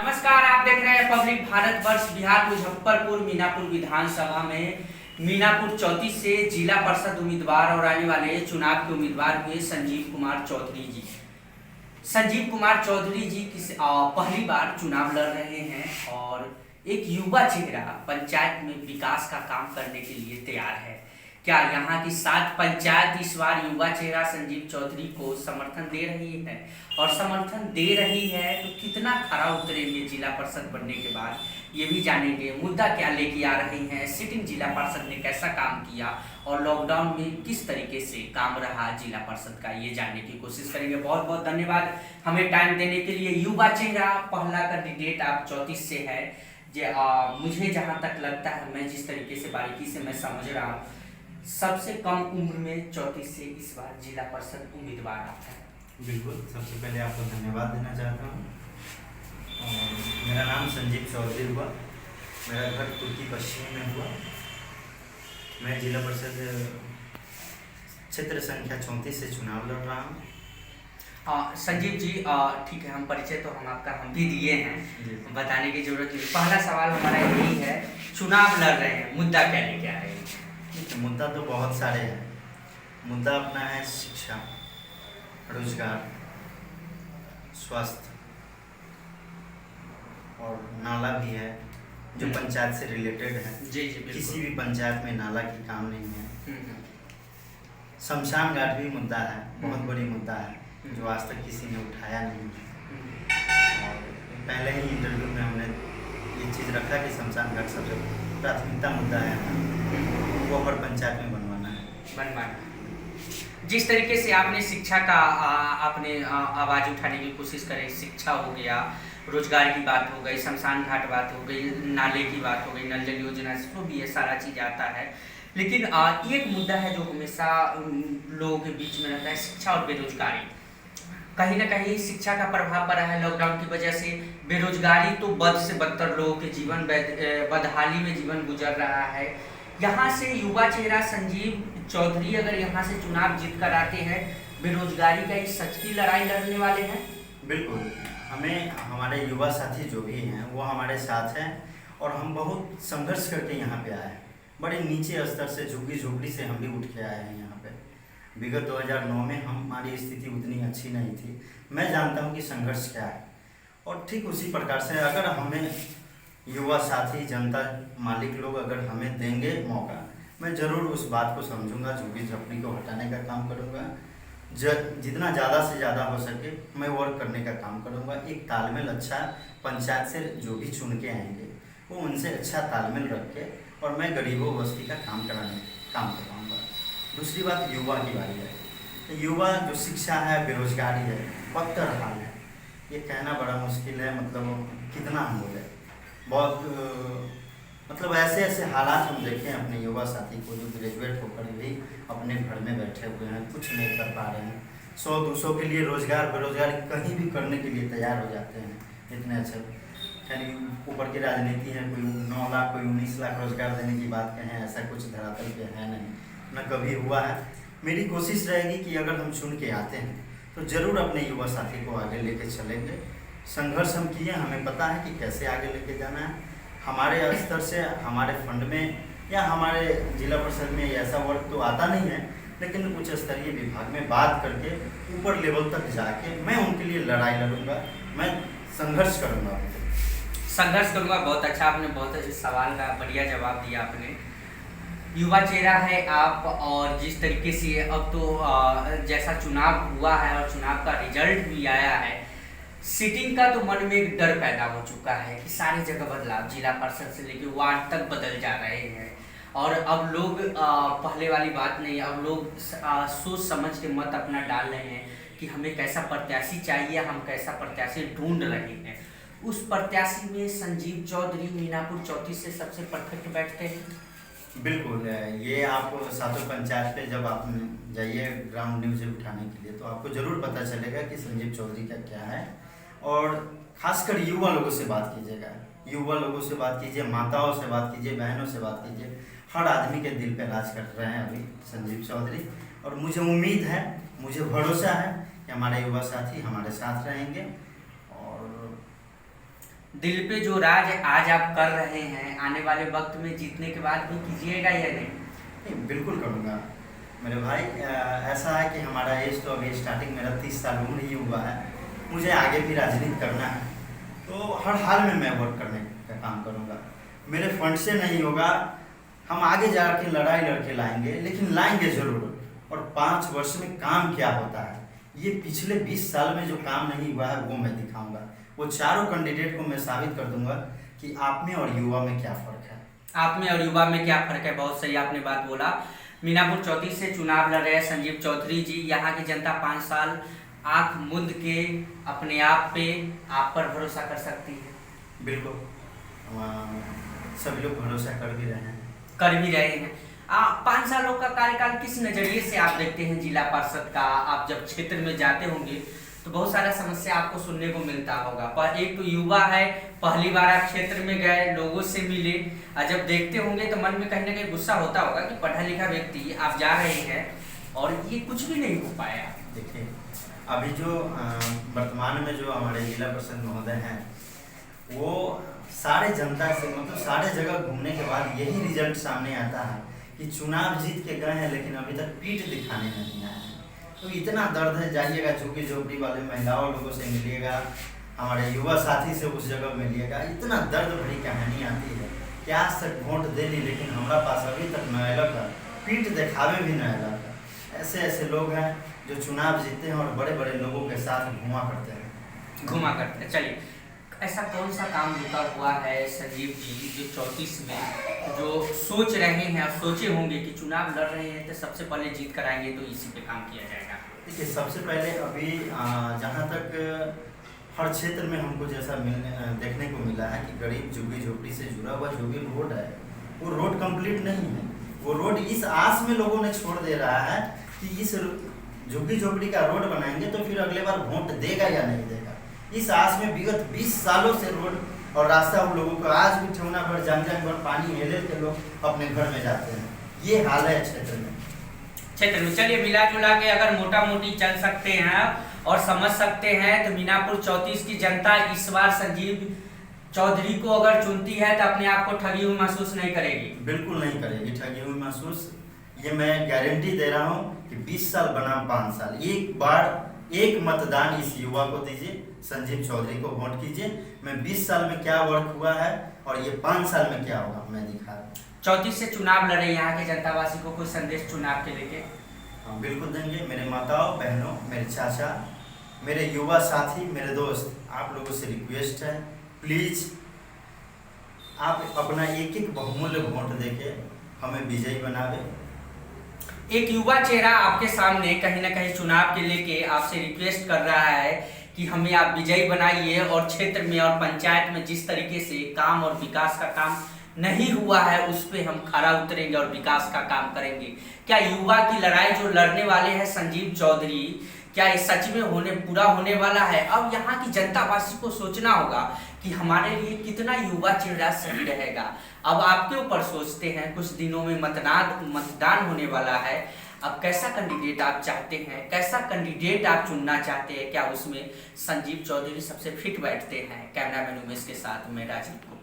नमस्कार, आप देख रहे हैं पब्लिक भारतवर्ष। बिहार मुजफ्फरपुर मीनापुर विधानसभा में मीनापुर 34 से जिला परिषद उम्मीदवार और आने वाले चुनाव के उम्मीदवार हुए संजीव कुमार चौधरी जी। संजीव कुमार चौधरी जी पहली बार चुनाव लड़ रहे हैं और एक युवा चेहरा पंचायत में विकास का काम करने के लिए तैयार है। क्या यहाँ की 7 पंचायत इस बार युवा चेहरा संजीव चौधरी को समर्थन दे रही है? और समर्थन दे रही है तो कितना खरा उतरेंगे जिला परिषद बनने के बाद, ये भी जानेंगे। मुद्दा क्या लेके आ रही हैं, सिटिंग जिला परिषद ने कैसा काम किया और लॉकडाउन में किस तरीके से काम रहा जिला परिषद का, ये जानने की कोशिश करेंगे। बहुत बहुत धन्यवाद हमें टाइम देने के लिए। युवा चेहरा पहला कैंडिडेट आप 34 से है। मुझे जहाँ तक लगता है, मैं जिस तरीके से बारीकी से मैं समझ रहा हूँ, सबसे कम उम्र में 34 से इस बार जिला परिषद उम्मीदवार आता है। बिल्कुल, सबसे पहले आपको धन्यवाद देना चाहता हूँ। और मेरा नाम संजीव चौधरी हुआ, मेरा घर तुर्की पश्चिम में हुआ। मैं जिला परिषद क्षेत्र संख्या 34 से चुनाव लड़ रहा हूँ। संजीव जी, ठीक है, हम परिचय तो हम भी दिए हैं, बताने की जरूरत नहीं। पहला सवाल हमारा यही है, चुनाव लड़ रहे हैं, मुद्दा क्या लेके आ रहे हैं? मुद्दा तो बहुत सारे हैं। मुद्दा अपना है शिक्षा, रोजगार, स्वास्थ्य और नाला भी है जो पंचायत से रिलेटेड है। जी जी, किसी भी पंचायत में नाला की काम नहीं है। शमशान घाट भी मुद्दा है, बहुत बड़ी मुद्दा है जो आज तक किसी ने उठाया नहीं है। और पहले ही इंटरव्यू में हमने ये चीज़ रखा कि शमशान घाट सबसे प्राथमिकता मुद्दा है, वो हर पंचायत में बनवाना। जिस तरीके से आपने शिक्षा का आपने आवाज़ उठाने की कोशिश करी, शिक्षा हो गया, रोजगार की बात हो गई, शमशान घाट बात हो गई, नाले की बात हो गई, नल जल योजना, जो भी ये सारा चीज़ आता है। लेकिन एक मुद्दा है जो हमेशा लोगों के बीच में रहता है, शिक्षा और बेरोजगारी। कहीं ना कहीं शिक्षा का प्रभाव पड़ा है लॉकडाउन की वजह से। बेरोजगारी तो बद से बदतर लोगों के जीवन बदहाली में जीवन गुजर रहा है। यहाँ से युवा चेहरा संजीव चौधरी अगर यहाँ से चुनाव जीत कर आते हैं, बेरोजगारी का एक सच की लड़ाई लड़ने वाले हैं। बिल्कुल, हमें हमारे युवा साथी जो भी हैं वो हमारे साथ हैं और हम बहुत संघर्ष करके यहाँ पे आए हैं। बड़े नीचे स्तर से, झुग्गी झोपड़ी से हम भी उठ के आए हैं यहाँ पे। विगत 2009 में हमारी स्थिति उतनी अच्छी नहीं थी। मैं जानता हूँ कि संघर्ष क्या है और ठीक उसी प्रकार से अगर हमें युवा साथी, जनता, मालिक लोग अगर हमें देंगे मौका, मैं ज़रूर उस बात को समझूंगा, झुग्गी झोपड़ी को हटाने का काम करूंगा। जितना ज़्यादा से ज़्यादा हो सके मैं वर्क करने का काम करूंगा। एक तालमेल अच्छा, पंचायत से जो भी चुन के आएंगे वो उनसे अच्छा तालमेल रख के और मैं गरीबों बस्ती का काम करवाऊँगा। दूसरी बात, युवा की बारी है। तो युवा जो शिक्षा है, बेरोजगारी है, बदतर हाल है, ये कहना बड़ा मुश्किल है। मतलब कितना हम बोले, बहुत मतलब ऐसे हालात हम देखें अपने युवा साथी को जो ग्रेजुएट होकर भी अपने घर में बैठे हुए हैं, कुछ नहीं कर पा रहे हैं। 100-200 के लिए रोजगार बेरोजगार कहीं भी करने के लिए तैयार हो जाते हैं। इतने अच्छे यानी ऊपर की राजनीति है, कोई 9 लाख कोई 19 लाख रोजगार देने की बात कहें, ऐसा कुछ धरातल पे है नहीं, न कभी हुआ है। मेरी कोशिश रहेगी कि अगर हम चुन के आते हैं तो ज़रूर अपने युवा साथी को आगे लेके चलेंगे। संघर्ष हम किए, हमें पता है कि कैसे आगे लेके जाना है। हमारे स्तर से, हमारे फंड में या हमारे जिला परिषद में ऐसा वर्क तो आता नहीं है, लेकिन उच्च स्तरीय विभाग में बात करके ऊपर लेवल तक जाके मैं उनके लिए लड़ाई लड़ूंगा, मैं संघर्ष करूंगा। बहुत अच्छा, आपने बहुत अच्छे सवाल का बढ़िया जवाब दिया आपने। युवा चेहरा है आप, और जिस तरीके से अब तो जैसा चुनाव हुआ है और चुनाव का रिजल्ट भी आया है, सिटिंग का तो मन में एक डर पैदा हो चुका है कि सारी जगह बदलाव, जिला परिषद से लेकर वार्ड तक बदल जा रहे हैं। और अब लोग पहले वाली बात नहीं, अब लोग सोच समझ के मत अपना डाल रहे हैं कि हमें कैसा प्रत्याशी चाहिए, हम कैसा प्रत्याशी ढूंढ रहे हैं। उस प्रत्याशी में संजीव चौधरी मीनापुर 34 से सबसे परफेक्ट बैठते हैं। बिल्कुल, ये आप 7 पंचायत पे जब आप जाइए ग्राउंड न्यूज़ उठाने के लिए तो आपको ज़रूर पता चलेगा कि संजीव चौधरी का क्या है। और खासकर युवा लोगों से बात कीजिएगा, युवा लोगों से बात कीजिए, माताओं से बात कीजिए, बहनों से बात कीजिए। हर आदमी के दिल पे राज कर रहे हैं अभी संजीव चौधरी। और मुझे उम्मीद है, मुझे भरोसा है कि हमारे युवा साथी हमारे साथ रहेंगे। और दिल पे जो राज आज आप कर रहे हैं, आने वाले वक्त में जीतने के बाद भी कीजिएगा या नहीं? नहीं, बिल्कुल करूँगा मेरे भाई। ऐसा है कि हमारा एज तो अभी स्टार्टिंग, मेरा 30 साल उम्र ही हुआ है। मुझे आगे भी राजनीति करना है, तो हर हाल में मैं वोट करने का काम करूँगा। मेरे फंड से नहीं होगा, हम आगे जाके लड़ाई लड़के लाएंगे, लेकिन लाएंगे ज़रूर। और 5 वर्ष में काम क्या होता है, ये पिछले 20 साल में जो काम नहीं हुआ है वो मैं दिखाऊंगा। वो चारों कैंडिडेट को मैं साबित कर दूंगा कि आप में और युवा में क्या फ़र्क है। आप में और युवा में क्या फ़र्क है, बहुत सही आपने बात बोला। मीनापुर 34 से चुनाव लड़ रहे हैं संजीव चौधरी जी। यहाँ की जनता 5 साल आंख मूंद के अपने आप पर भरोसा कर सकती है। बिल्कुल, सभी लोग भरोसा कर भी रहे हैं। 5 सालों का कार्यकाल किस नज़रिए से आप देखते हैं जिला पार्षद का? आप जब क्षेत्र में जाते होंगे तो बहुत सारा समस्या आपको सुनने को मिलता होगा। पर एक तो युवा है, पहली बार आप क्षेत्र में गए, लोगों से मिले, और जब देखते होंगे तो मन में कहीं ना कहीं गुस्सा होता होगा कि पढ़ा लिखा व्यक्ति आप जा रहे हैं और ये कुछ भी नहीं हो पाया। देखिए, अभी जो वर्तमान में जो हमारे जिला परिषद महोदय हैं, वो सारे जनता से मतलब सारे जगह घूमने के बाद यही रिजल्ट सामने आता है कि चुनाव जीत के गए हैं, लेकिन अभी तक पीठ दिखाने नहीं आए हैं। तो इतना दर्द है, जाइएगा झुग्गी झोपड़ी वाले महिलाओं लोगों से मिलिएगा, हमारे युवा साथी से उस जगह मिलिएगा, इतना दर्द भरी कहानी आती है कि आज तक वोट दे ली, लेकिन हमारा पास अभी तक न अलग है, पीठ दिखावे भी न अलग है। ऐसे ऐसे लोग हैं जो चुनाव जीतते हैं और बड़े बड़े लोगों के साथ घुमा करते हैं। चलिए, ऐसा कौन सा काम रुका हुआ है संजीव जी जो 34 में जो सोच रहे हैं और सोचे होंगे कि चुनाव लड़ रहे हैं तो सबसे पहले जीत कर आएंगे तो इसी पे काम किया जाएगा? देखिए, सबसे पहले अभी जहाँ तक हर क्षेत्र में हमको जैसा देखने को मिला है कि गरीब झुग्गी झोपड़ी से जुड़ा हुआ जो भी रोड है, वो रोड कंप्लीट नहीं है। वो रोड इस आस में लोगों ने छोड़ दे रहा है कि इस झुग्गी झोपड़ी का रोड बनाएंगे तो फिर अगले बार वोट देगा या नहीं देगा। इस आस में विगत 20 सालों से रोड और रास्ता उन लोगों को आज भी ठेवना भर जान भर पानी हेले के लोग अपने घर में जाते हैं। ये हाल है क्षेत्र में। चलिए, मिला जुला के अगर मोटा मोटी चल सकते हैं और समझ सकते हैं तो मीनापुर 34 की जनता इस बार संजीव चौधरी को अगर चुनती है तो अपने आप को ठगी हुई महसूस नहीं करेगी? बिल्कुल नहीं करेगी ठगी हुई महसूस। ये मैं गारंटी दे रहा हूँ कि 20 साल बनाम 5 साल, एक बार एक मतदान इस युवा को दीजिए, संजीव चौधरी को वोट कीजिए। मैं 20 साल में क्या वर्क हुआ है और ये 5 साल में क्या होगा मैं दिखा रहा हूँ। 34 से चुनाव लड़े यहाँ के जनतावासी को कोई संदेश चुनाव के लेके? हाँ, बिल्कुल देंगे। मेरे माताओं बहनों, मेरे चाचा, मेरे युवा साथी, मेरे दोस्त, आप लोगों से रिक्वेस्ट है, प्लीज़ आप अपना एक एक बहुमूल्य वोट देके हमें विजयी बनावे। एक युवा चेहरा आपके सामने कहीं ना कहीं चुनाव के लेके आपसे रिक्वेस्ट कर रहा है कि हमें आप विजयी बनाइए और क्षेत्र में और पंचायत में जिस तरीके से काम और विकास का काम नहीं हुआ है उस पे हम खरा उतरेंगे और विकास का काम करेंगे। क्या युवा की लड़ाई जो लड़ने वाले हैं संजीव चौधरी, क्या ये सच में पूरा होने वाला है? अब यहाँ की जनतावासी को सोचना होगा कि हमारे लिए कितना युवा चेहरा सही रहेगा। अब आपके ऊपर सोचते हैं, कुछ दिनों में मतदान होने वाला है। अब कैसा कैंडिडेट आप चाहते हैं, कैसा कैंडिडेट आप चुनना चाहते हैं? क्या उसमें संजीव चौधरी सबसे फिट बैठते हैं? कैमरामैन उमेश के साथ मैं राजीव कुमार।